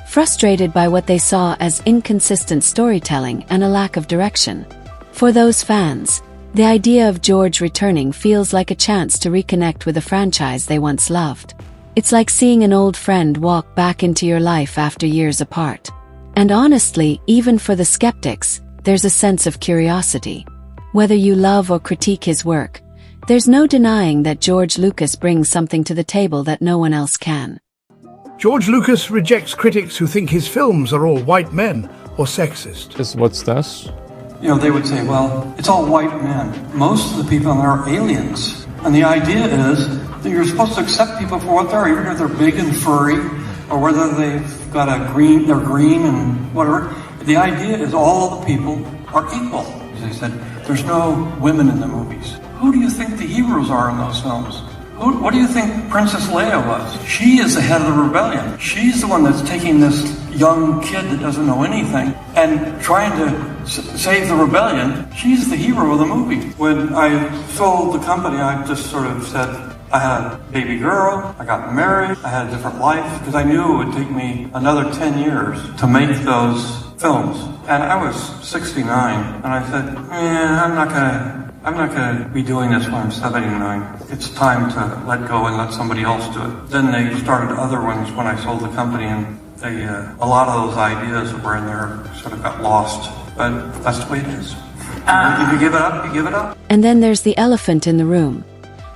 frustrated by what they saw as inconsistent storytelling and a lack of direction. For those fans, the idea of George returning feels like a chance to reconnect with a franchise they once loved. It's like seeing an old friend walk back into your life after years apart. And honestly, even for the skeptics, there's a sense of curiosity. Whether you love or critique his work, there's no denying that George Lucas brings something to the table that no one else can. George Lucas rejects critics who think his films are all white men or sexist. What's this? You know, they would say, well, it's all white men. Most of the people are aliens. And the idea is that you're supposed to accept people for what they are, even if they're big and furry, or whether they've got they're green and whatever. The idea is all the people are equal. As I said, there's no women in the movies. Who do you think the heroes are in those films? What do you think Princess Leia was? She is the head of the rebellion. She's the one that's taking this young kid that doesn't know anything and trying to save the rebellion. She's the hero of the movie. When I sold the company, I just sort of said, I had a baby girl, I got married, I had a different life, because I knew it would take me another 10 years to make those films. And I was 69, and I said, I'm not gonna be doing this when I'm 79. It's time to let go and let somebody else do it. Then they started other ones when I sold the company, and they, a lot of those ideas that were in there sort of got lost. But that's the way it is. If you give it up, you give it up. And then there's the elephant in the room,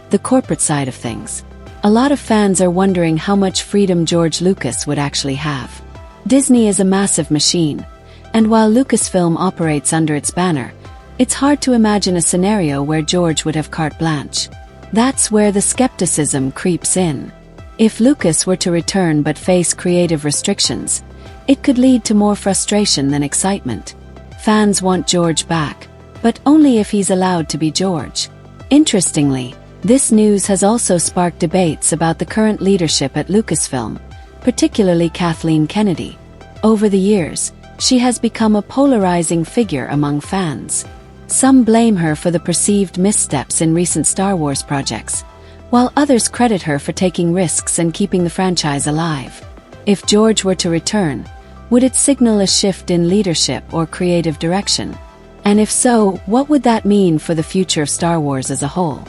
the corporate side of things. A lot of fans are wondering how much freedom George Lucas would actually have. Disney is a massive machine, and while Lucasfilm operates under its banner, it's hard to imagine a scenario where George would have carte blanche. That's where the skepticism creeps in. If Lucas were to return but face creative restrictions, it could lead to more frustration than excitement. Fans want George back, but only if he's allowed to be George. Interestingly, this news has also sparked debates about the current leadership at Lucasfilm, particularly Kathleen Kennedy. Over the years, she has become a polarizing figure among fans. Some blame her for the perceived missteps in recent Star Wars projects, while others credit her for taking risks and keeping the franchise alive. If George were to return, would it signal a shift in leadership or creative direction? And if so, what would that mean for the future of Star Wars as a whole?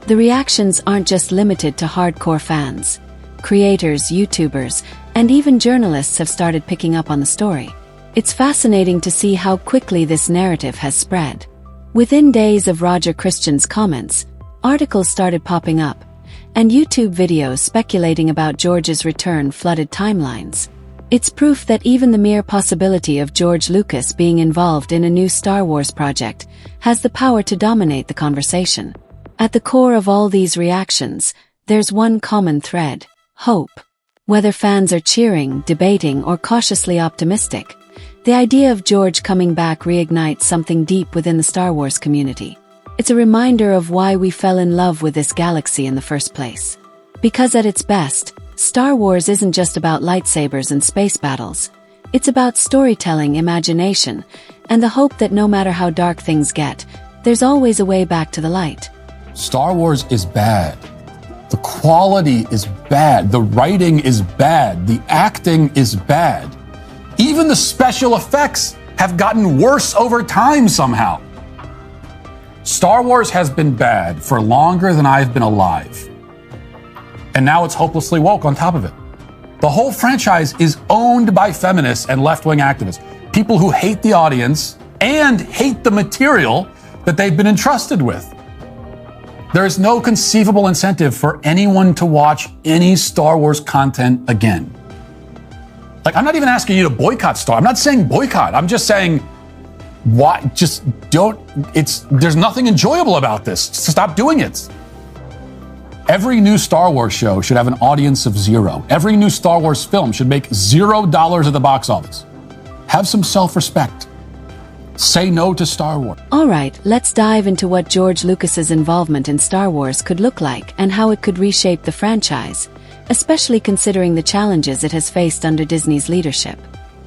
The reactions aren't just limited to hardcore fans. Creators, YouTubers, and even journalists have started picking up on the story. It's fascinating to see how quickly this narrative has spread. Within days of Roger Christian's comments, articles started popping up, and YouTube videos speculating about George's return flooded timelines. It's proof that even the mere possibility of George Lucas being involved in a new Star Wars project has the power to dominate the conversation. At the core of all these reactions, there's one common thread: hope. Whether fans are cheering, debating, or cautiously optimistic, the idea of George coming back reignites something deep within the Star Wars community. It's a reminder of why we fell in love with this galaxy in the first place. Because at its best, Star Wars isn't just about lightsabers and space battles. It's about storytelling, imagination, and the hope that no matter how dark things get, there's always a way back to the light. Star Wars is bad. The quality is bad. The writing is bad. The acting is bad. Even the special effects have gotten worse over time somehow. Star Wars has been bad for longer than I've been alive. And now it's hopelessly woke on top of it. The whole franchise is owned by feminists and left-wing activists, people who hate the audience and hate the material that they've been entrusted with. There is no conceivable incentive for anyone to watch any Star Wars content again. Like, I'm not even asking you to boycott Star. I'm not saying boycott. I'm just saying, why? Just don't. There's nothing enjoyable about this. Just stop doing it. Every new Star Wars show should have an audience of 0. Every new Star Wars film should make $0 at the box office. Have some self-respect. Say no to Star Wars. All right, let's dive into what George Lucas's involvement in Star Wars could look like and how it could reshape the franchise, especially considering the challenges it has faced under Disney's leadership.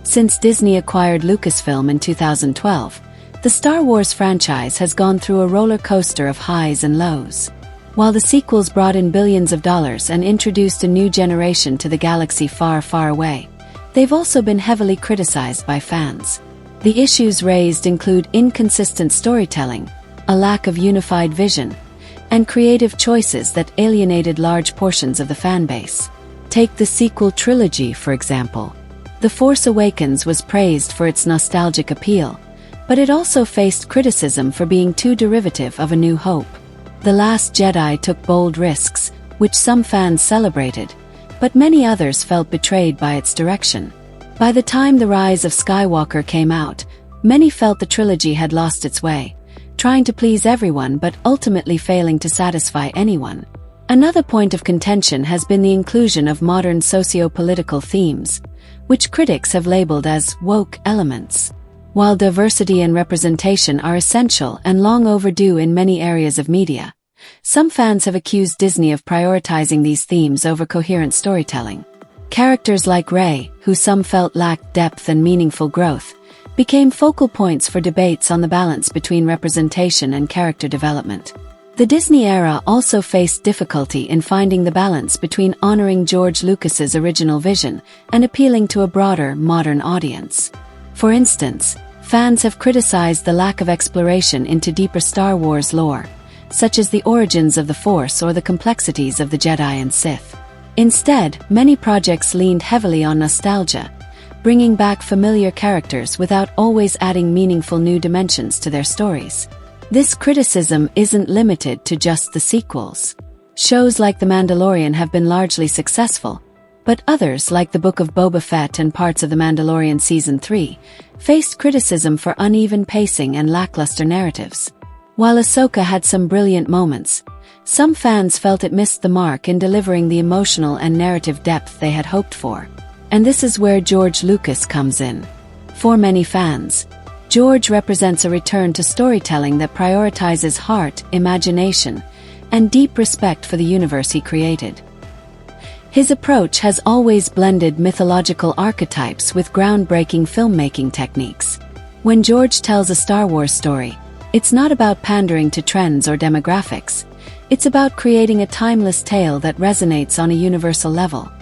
Since Disney acquired Lucasfilm in 2012, the Star Wars franchise has gone through a roller coaster of highs and lows. While the sequels brought in billions of dollars and introduced a new generation to the galaxy far, far away, they've also been heavily criticized by fans. The issues raised include inconsistent storytelling, a lack of unified vision, and creative choices that alienated large portions of the fanbase. Take the sequel trilogy, for example. The Force Awakens was praised for its nostalgic appeal, but it also faced criticism for being too derivative of A New Hope. The Last Jedi took bold risks, which some fans celebrated, but many others felt betrayed by its direction. By the time The Rise of Skywalker came out, many felt the trilogy had lost its way, trying to please everyone but ultimately failing to satisfy anyone. Another point of contention has been the inclusion of modern socio-political themes, which critics have labeled as woke elements. While diversity and representation are essential and long overdue in many areas of media, some fans have accused Disney of prioritizing these themes over coherent storytelling. Characters like Rey, who some felt lacked depth and meaningful growth, became focal points for debates on the balance between representation and character development. The Disney era also faced difficulty in finding the balance between honoring George Lucas's original vision and appealing to a broader, modern audience. For instance, fans have criticized the lack of exploration into deeper Star Wars lore, such as the origins of the Force or the complexities of the Jedi and Sith. Instead, many projects leaned heavily on nostalgia, bringing back familiar characters without always adding meaningful new dimensions to their stories. This criticism isn't limited to just the sequels. Shows like The Mandalorian have been largely successful, but others like The Book of Boba Fett and parts of The Mandalorian Season 3 faced criticism for uneven pacing and lackluster narratives. While Ahsoka had some brilliant moments, Some fans felt it missed the mark in delivering the emotional and narrative depth they had hoped for. And this is where George Lucas comes in. For many fans, George represents a return to storytelling that prioritizes heart, imagination, and deep respect for the universe he created. His approach has always blended mythological archetypes with groundbreaking filmmaking techniques. When George tells a Star Wars story, it's not about pandering to trends or demographics. It's about creating a timeless tale that resonates on a universal level.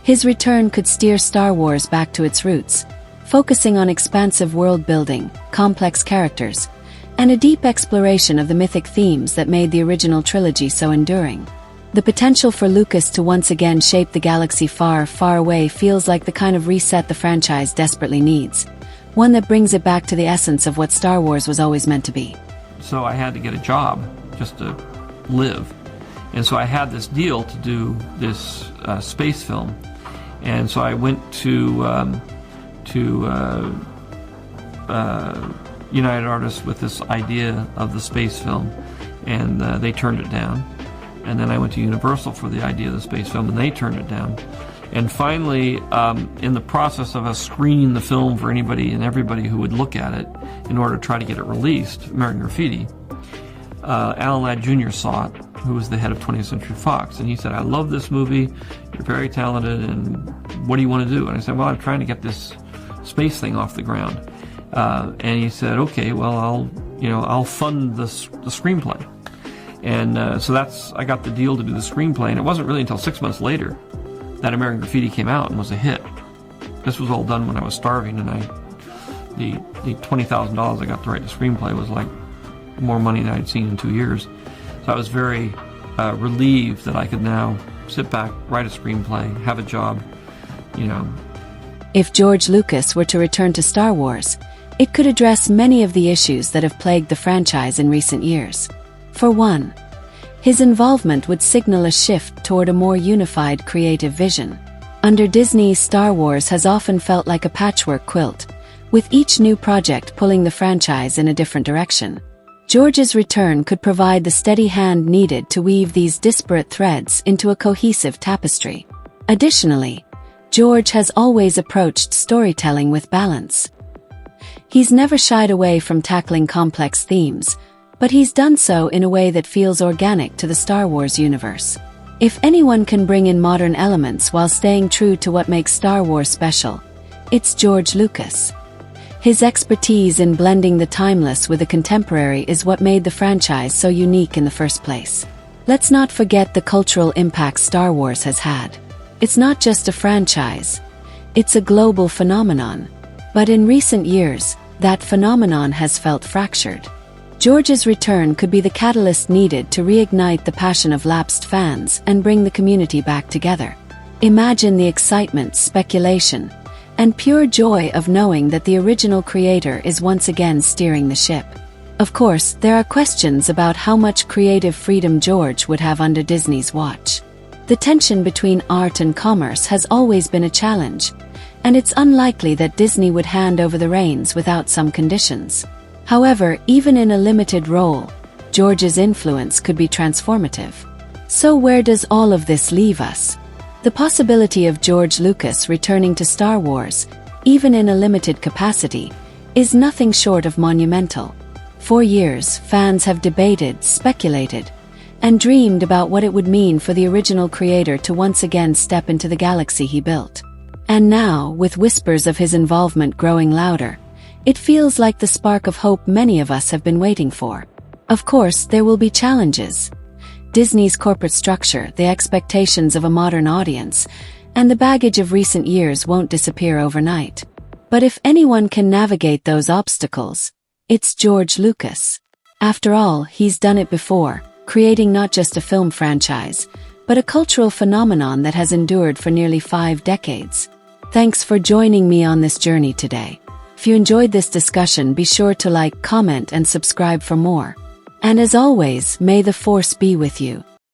His return could steer Star Wars back to its roots, focusing on expansive world building, complex characters, and a deep exploration of the mythic themes that made the original trilogy so enduring. The potential for Lucas to once again shape the galaxy far, far away feels like the kind of reset the franchise desperately needs, one that brings it back to the essence of what Star Wars was always meant to be. So I had to get a job just to live. And so I had this deal to do this space film. And so I went to United Artists with this idea of the space film, and they turned it down. And then I went to Universal for the idea of the space film, and they turned it down. And finally, in the process of us screening the film for anybody and everybody who would look at it in order to try to get it released, American Graffiti, Alan Ladd Jr. saw it, who was the head of 20th Century Fox, and he said, "I love this movie, you're very talented, and what do you want to do?" And I said, "Well, I'm trying to get this space thing off the ground." And he said, "Okay, well, I'll fund the screenplay." And so I got the deal to do the screenplay, and it wasn't really until 6 months later that American Graffiti came out and was a hit. This was all done when I was starving, and the $20,000 I got to write the screenplay was like more money than I'd seen in 2 years. So I was very relieved that I could now sit back, write a screenplay, have a job, If George Lucas were to return to Star Wars, it could address many of the issues that have plagued the franchise in recent years. For one, his involvement would signal a shift toward a more unified creative vision. Under Disney, Star Wars has often felt like a patchwork quilt, with each new project pulling the franchise in a different direction. George's return could provide the steady hand needed to weave these disparate threads into a cohesive tapestry. Additionally, George has always approached storytelling with balance. He's never shied away from tackling complex themes, but he's done so in a way that feels organic to the Star Wars universe. If anyone can bring in modern elements while staying true to what makes Star Wars special, it's George Lucas. His expertise in blending the timeless with the contemporary is what made the franchise so unique in the first place. Let's not forget the cultural impact Star Wars has had. It's not just a franchise, it's a global phenomenon. But in recent years, that phenomenon has felt fractured. George's return could be the catalyst needed to reignite the passion of lapsed fans and bring the community back together. Imagine the excitement, speculation, and pure joy of knowing that the original creator is once again steering the ship. Of course, there are questions about how much creative freedom George would have under Disney's watch. The tension between art and commerce has always been a challenge, and it's unlikely that Disney would hand over the reins without some conditions. However, even in a limited role, George's influence could be transformative. So where does all of this leave us? The possibility of George Lucas returning to Star Wars, even in a limited capacity, is nothing short of monumental. For years, fans have debated, speculated, and dreamed about what it would mean for the original creator to once again step into the galaxy he built. And now, with whispers of his involvement growing louder, it feels like the spark of hope many of us have been waiting for. Of course, there will be challenges. Disney's corporate structure, the expectations of a modern audience, and the baggage of recent years won't disappear overnight. But if anyone can navigate those obstacles, it's George Lucas. After all, he's done it before, creating not just a film franchise, but a cultural phenomenon that has endured for nearly 5 decades. Thanks for joining me on this journey today. If you enjoyed this discussion, be sure to like, comment, and subscribe for more. And as always, may the Force be with you.